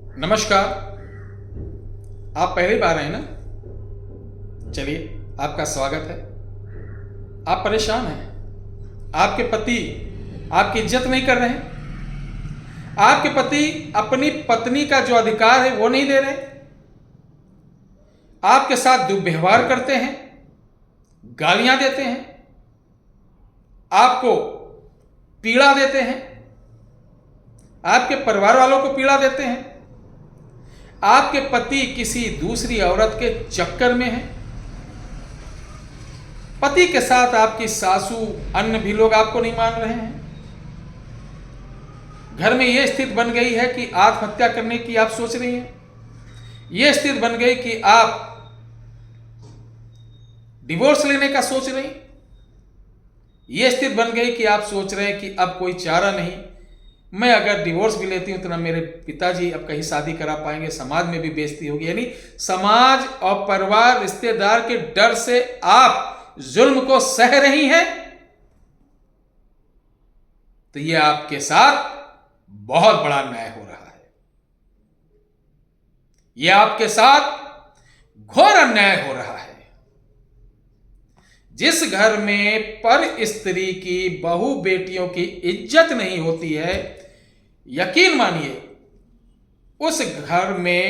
नमस्कार। आप पहली बार आए ना? चलिए, आपका स्वागत है। आप परेशान हैं, आपके पति आपकी इज्जत नहीं कर रहे हैं, आपके पति अपनी पत्नी का जो अधिकार है वो नहीं दे रहे, आपके साथ दुर्व्यवहार करते हैं, गालियां देते हैं, आपको पीड़ा देते हैं, आपके परिवार वालों को पीड़ा देते हैं, आपके पति किसी दूसरी औरत के चक्कर में है, पति के साथ आपकी सासू, अन्य भी लोग आपको नहीं मान रहे हैं, घर में यह स्थिति बन गई है कि आत्महत्या करने की आप सोच रही हैं, यह स्थिति बन गई कि आप डिवोर्स लेने का सोच रही, यह स्थिति बन गई कि आप सोच रहे हैं कि अब कोई चारा नहीं, मैं अगर डिवोर्स भी लेती हूं तो ना मेरे पिताजी अब कहीं शादी करा पाएंगे, समाज में भी बेइज्जती होगी। यानी समाज और परिवार, रिश्तेदार के डर से आप जुल्म को सह रही हैं, तो यह आपके साथ बहुत बड़ा अन्याय हो रहा है, यह आपके साथ घोर अन्याय हो रहा है। जिस घर में पर स्त्री की, बहू बेटियों की इज्जत नहीं होती है, यकीन मानिए उस घर में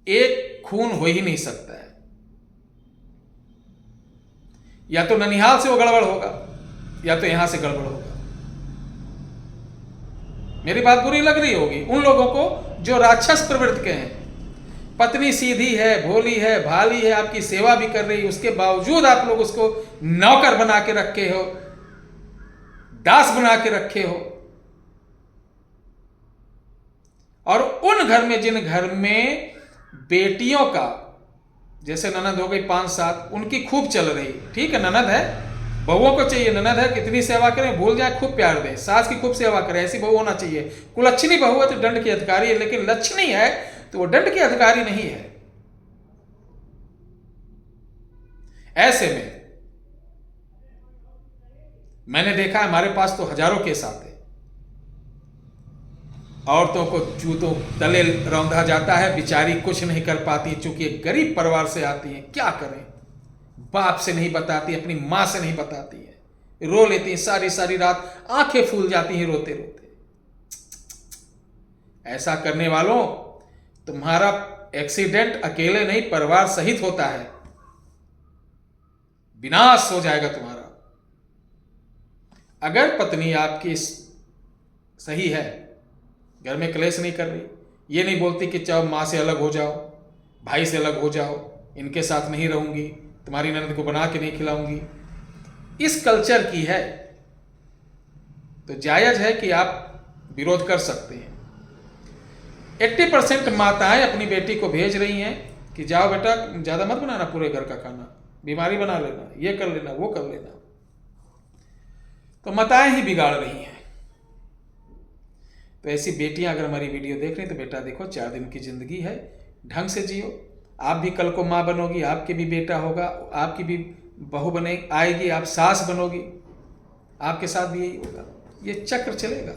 एक खून हो ही नहीं सकता है। या तो ननिहाल से वो गड़बड़ होगा या तो यहां से गड़बड़ होगा। मेरी बात बुरी लग रही होगी उन लोगों को जो राक्षस प्रवृत्ति के हैं। पत्नी सीधी है, भोली है, भाली है, आपकी सेवा भी कर रही है, उसके बावजूद आप लोग उसको नौकर बना के रखे हो, दास बना के रखे हो। और उन घर में, जिन घर में बेटियों का, जैसे ननद हो गई 5-7, उनकी खूब चल रही, ठीक है, ननद है, बहुओं को चाहिए ननद है कितनी सेवा करें, भूल जाए खूब प्यार दें, सास की खूब सेवा करें, ऐसी बहू होना चाहिए। कुलच्छनी बहू है तो दंड की अधिकारी है, लेकिन लक्षणी है तो वो दंड की अधिकारी नहीं है। ऐसे में मैंने देखा है, हमारे पास तो हजारों केस आते, औरतों को जूतों तले रौंदा जाता है, बेचारी कुछ नहीं कर पाती, चूंकि एक गरीब परिवार से आती हैं, क्या करें, बाप से नहीं बताती, अपनी मां से नहीं बताती है, रो लेती हैं सारी सारी रात, आंखें फूल जाती हैं रोते रोते। ऐसा करने वालों, तुम्हारा एक्सीडेंट अकेले नहीं परिवार सहित होता है, विनाश हो जाएगा तुम्हारा। अगर पत्नी आपकी सही है, घर में क्लेश नहीं कर रही, ये नहीं बोलती कि चाहो मां से अलग हो जाओ, भाई से अलग हो जाओ, इनके साथ नहीं रहूंगी, तुम्हारी ननद को बना के नहीं खिलाऊंगी, इस कल्चर की है, तो जायज है कि आप विरोध कर सकते हैं। 80% माताएं अपनी बेटी को भेज रही हैं कि जाओ बेटा, ज्यादा मत बनाना पूरे घर का खाना, बीमारी बना लेना, ये कर लेना, वो कर लेना, तो माताएं ही बिगाड़ रही हैं। तो ऐसी बेटियां अगर हमारी वीडियो देख रही हैं तो बेटा देखो, 4 दिन की जिंदगी है, ढंग से जियो, आप भी कल को मां बनोगी, आपके भी बेटा होगा, आपकी भी बहू बने आएगी, आप सास बनोगी, आपके साथ भी यही होगा, ये चक्र चलेगा।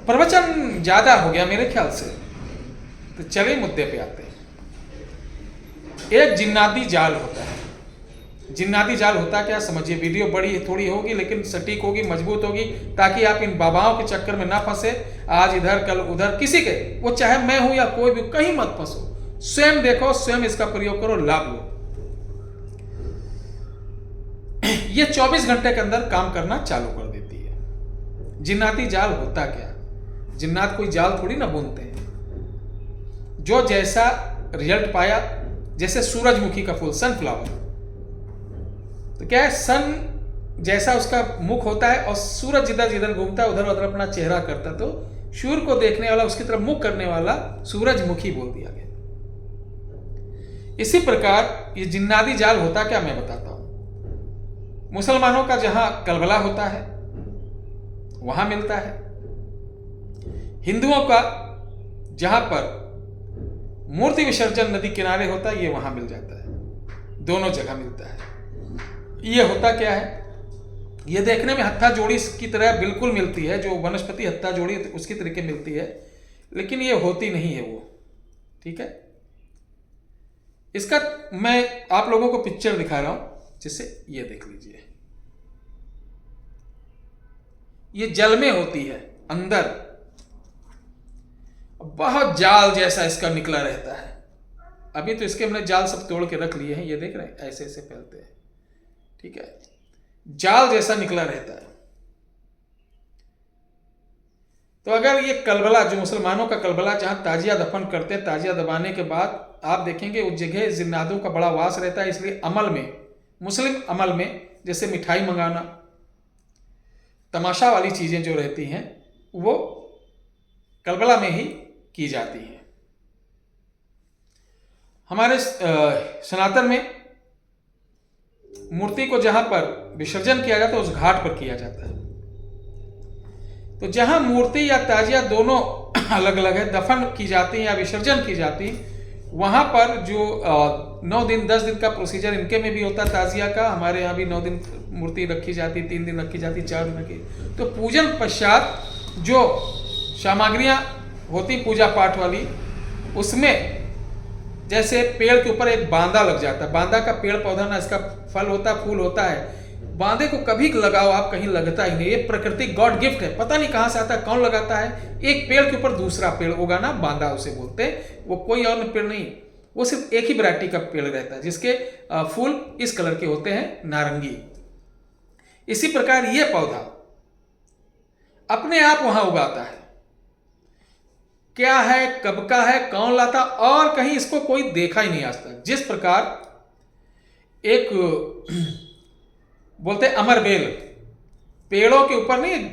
प्रवचन ज्यादा हो गया मेरे ख्याल से, तो चले मुद्दे पे आते हैं। एक जिन्नाती जाल होता है। जिन्नाती जाल होता क्या, समझिए, वीडियो बड़ी थोड़ी होगी लेकिन सटीक होगी, मजबूत होगी, ताकि आप इन बाबाओं के चक्कर में ना फंसे, आज इधर कल उधर, किसी के, वो चाहे मैं हूं या कोई भी, कहीं मत फंसो, स्वयं देखो, स्वयं इसका प्रयोग करो, लाभ लो। ये 24 घंटे के अंदर काम करना चालू कर देती है। जिन्नाती जाल होता क्या, जिन्नात कोई जाल थोड़ी ना बुनते हैं, जो जैसा रिजल्ट पाया, जैसे सूरजमुखी का फूल, सनफ्लावर, तो क्या है, सन जैसा उसका मुख होता है और सूरज जिधर जिधर घूमता है उधर उधर अपना चेहरा करता है, तो सूर्य को देखने वाला, उसकी तरफ मुख करने वाला सूरजमुखी बोल दिया गया। इसी प्रकार ये जिन्नाती जाल होता क्या, मैं बताता हूं। मुसलमानों का जहां कलबला होता है वहां मिलता है, हिंदुओं का जहां पर मूर्ति विसर्जन नदी किनारे होता है, ये वहां मिल जाता है, दोनों जगह मिलता है। ये होता क्या है, ये देखने में हत्था जोड़ी की तरह बिल्कुल मिलती है, जो वनस्पति हत्था जोड़ी उसकी तरीके मिलती है, लेकिन ये होती नहीं है वो। ठीक है, इसका मैं आप लोगों को पिक्चर दिखा रहा हूं, जिससे ये देख लीजिए। ये जल में होती है, अंदर बहुत जाल जैसा इसका निकला रहता है। अभी तो इसके हमने जाल सब तोड़ के रख लिए हैं, ये देख रहे हैं ऐसे ऐसे फैलते हैं। ठीक है, जाल जैसा निकला रहता है। तो अगर ये कलबला, जो मुसलमानों का कलबला, जहां ताजिया दफन करते हैं, ताजिया दबाने के बाद आप देखेंगे उस जगह जिन्नातों का बड़ा वास रहता है। इसलिए अमल में, मुस्लिम अमल में, जैसे मिठाई मंगाना, तमाशा वाली चीजें जो रहती हैं वो कलबला में ही की जाती हैं। हमारे सनातन में मूर्ति को जहां पर विसर्जन किया जाता है उस घाट पर किया जाता है। तो जहां मूर्ति या ताजिया दोनों अलग अलग है, दफन की जाती है या विसर्जन की जाती है, वहां पर जो 9 दिन 10 दिन का प्रोसीजर इनके में भी होता है ताजिया का। हमारे यहाँ भी 9 दिन मूर्ति रखी जाती, 3 दिन रखी जाती, 4 दिन रखी। तो पूजन पश्चात जो सामग्रियां होती पूजा पाठ वाली, उसमें जैसे पेड़ के ऊपर एक बांदा लग जाता है। बांदा का पेड़ पौधा ना, इसका फल होता, फूल होता है। बांदे को कभी लगाओ आप, कहीं लगता ही नहीं। ये प्रकृति गॉड गिफ्ट है, पता नहीं कहां से आता है, कौन लगाता है। एक पेड़ के ऊपर दूसरा पेड़ उगाना, बांदा उसे बोलते हैं। वो कोई और पेड़ नहीं, वो सिर्फ एक ही वैरायटी का पेड़ रहता है, जिसके फूल इस कलर के होते हैं, नारंगी। इसी प्रकार ये पौधा अपने आप वहां उगाता है। क्या है, कब का है, कौन लाता, और कहीं इसको कोई देखा ही नहीं आज तक। जिस प्रकार एक बोलते हैं अमर बेल, पेड़ों के ऊपर नहीं,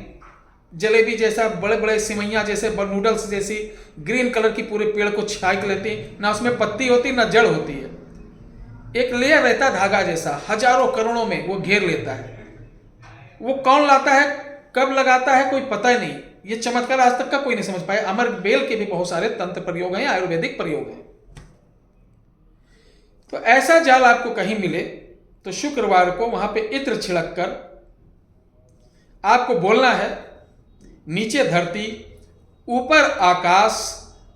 जलेबी जैसा, बड़े बड़े सिमैया जैसे, नूडल्स जैसी ग्रीन कलर की पूरे पेड़ को छाक लेती, ना उसमें पत्ती होती ना जड़ होती है। एक लेयर रहता है धागा जैसा, हजारों करोड़ों में वो घेर लेता है। वो कौन लाता है, कब लगाता है, कोई पता ही नहीं। ये चमत्कार आज तक का कोई नहीं समझ पाया। अमर बेल के भी बहुत सारे तंत्र प्रयोग हैं, आयुर्वेदिक प्रयोग हैं। तो ऐसा जाल आपको कहीं मिले तो शुक्रवार को वहां पे इत्र छिड़क कर आपको बोलना है, नीचे धरती ऊपर आकाश,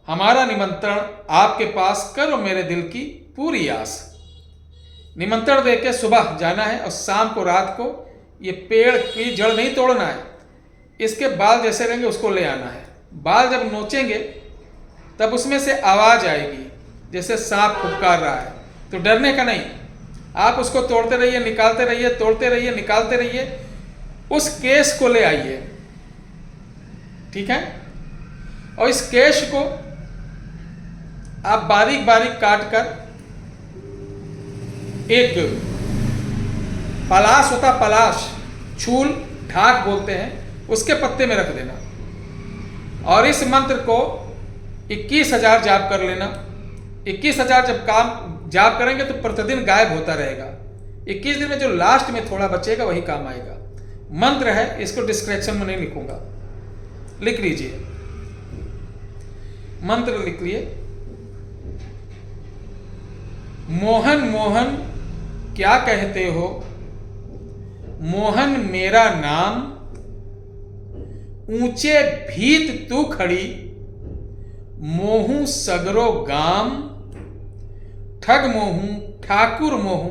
हमारा निमंत्रण आपके पास, करो मेरे दिल की पूरी आस। निमंत्रण देके सुबह जाना है और शाम को, रात को ये पेड़ की जड़ नहीं तोड़ना है, इसके बाल जैसे रहेंगे उसको ले आना है। बाल जब नोचेंगे तब उसमें से आवाज आएगी जैसे सांप फुफकार रहा है, तो डरने का नहीं। आप उसको तोड़ते रहिए, निकालते रहिए, तोड़ते रहिए, निकालते रहिए। उस केश को ले आइए, ठीक है। और इस केश को आप बारीक बारीक काट कर, एक पलाश होता, पलाश, छूल, ढाक बोलते हैं, उसके पत्ते में रख देना। और इस मंत्र को 21,000 जाप कर लेना। 21,000 जब काम जाप करेंगे तो प्रतिदिन गायब होता रहेगा। 21 दिन में जो लास्ट में थोड़ा बचेगा वही काम आएगा। मंत्र है, इसको डिस्क्रिप्शन में नहीं लिखूंगा, लिख लीजिए। मंत्र लिख लिए, मोहन मोहन क्या कहते हो, मोहन मेरा नाम, ऊंचे भीत तू खड़ी, मोहू सगरो गाम, ठग मोहू ठाकुर मोहू,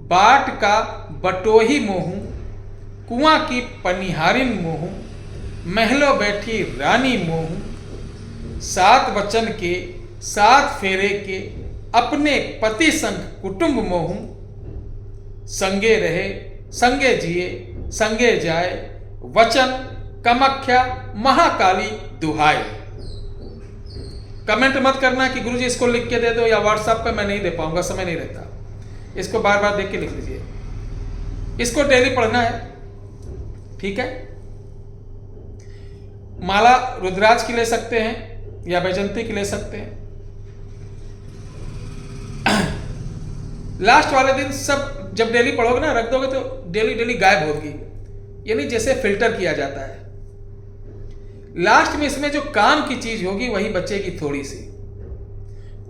बाट का बटोही मोहू, कुआं की पनिहारिन मोहू, महलो बैठी रानी मोहू, 7 वचन के 7 फेरे के, अपने पति संग कुटुंब मोहू, संगे रहे संगे जिए संगे जाए, वचन कामाख्या महाकाली दुहाई। कमेंट मत करना कि गुरुजी इसको लिख के दे दो, या व्हाट्सएप पे मैं नहीं दे पाऊंगा, समय नहीं रहता। इसको बार बार देख के लिख लीजिए। इसको डेली पढ़ना है, ठीक है। माला रुद्राज की ले सकते हैं या वैजंती की ले सकते हैं। लास्ट वाले दिन सब जब डेली पढ़ोगे ना, रख दोगे तो डेली डेली गायब होगी, यानी जैसे फिल्टर किया जाता है। लास्ट में इसमें जो काम की चीज होगी वही बचेगी थोड़ी सी,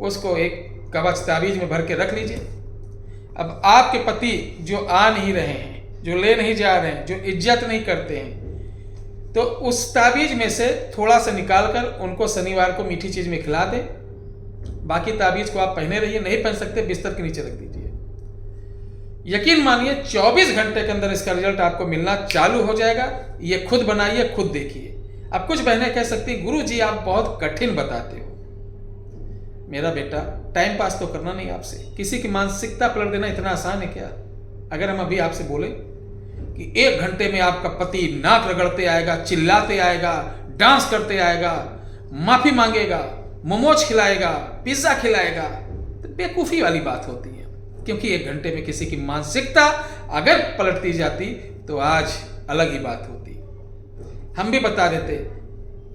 उसको एक कवच ताबीज में भर के रख लीजिए। अब आपके पति जो आ नहीं रहे हैं, जो ले नहीं जा रहे हैं, जो इज्जत नहीं करते हैं, तो उस ताबीज में से थोड़ा सा निकाल कर उनको शनिवार को मीठी चीज में खिला दें। बाकी ताबीज को आप पहने रहिए, नहीं पहन सकते बिस्तर के नीचे रख दीजिए। यकीन मानिए 24 घंटे के अंदर इसका रिजल्ट आपको मिलना चालू हो जाएगा। ये खुद बनाइए, खुद देखिए। अब कुछ बहनें कह सकती, गुरु जी आप बहुत कठिन बताते हो। मेरा बेटा, टाइम पास तो करना नहीं आपसे, किसी की मानसिकता पलट देना इतना आसान है क्या? अगर हम अभी आपसे बोले कि 1 घंटे में आपका पति नाक रगड़ते आएगा, चिल्लाते आएगा, डांस करते आएगा, माफी मांगेगा, मोमोज खिलाएगा, पिज्जा खिलाएगा, तो बेवकूफी वाली बात होती है। क्योंकि 1 घंटे में किसी की मानसिकता अगर पलटती जाती तो आज अलग ही बात होती। हम भी बता देते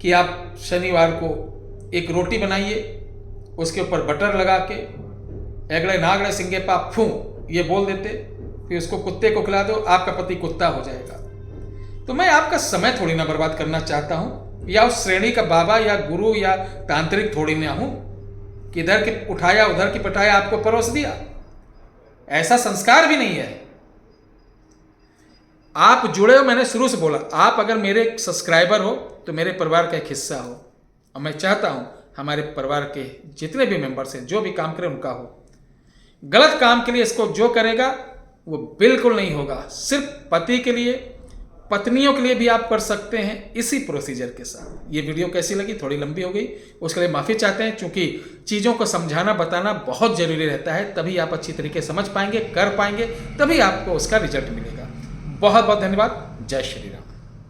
कि आप शनिवार को एक रोटी बनाइए, उसके ऊपर बटर लगा के एगड़े नागड़े सिंगे पाप फू ये बोल देते, फिर उसको कुत्ते को खिला दो, आपका पति कुत्ता हो जाएगा। तो मैं आपका समय थोड़ी ना बर्बाद करना चाहता हूं, या उस श्रेणी का बाबा या गुरु या तांत्रिक थोड़ी ना हूं कि इधर की उठाया उधर की पटाया आपको परोस दिया। ऐसा संस्कार भी नहीं है। आप जुड़े हो, मैंने शुरू से बोला, आप अगर मेरे सब्सक्राइबर हो तो मेरे परिवार का एक हिस्सा हो, और मैं चाहता हूं हमारे परिवार के जितने भी मेंबर्स हैं जो भी काम करें उनका हो। गलत काम के लिए इसको जो करेगा वो बिल्कुल नहीं होगा। सिर्फ पति के लिए, पत्नियों के लिए भी आप कर सकते हैं इसी प्रोसीजर के साथ। ये वीडियो कैसी लगी? थोड़ी लंबी हो गई, उसके लिए माफ़ी चाहते हैं, क्योंकि चीज़ों को समझाना बताना बहुत ज़रूरी रहता है। तभी आप अच्छी तरीके समझ पाएंगे, कर पाएंगे, तभी आपको उसका रिजल्ट मिलेगा। बहुत बहुत धन्यवाद। जय श्री राम।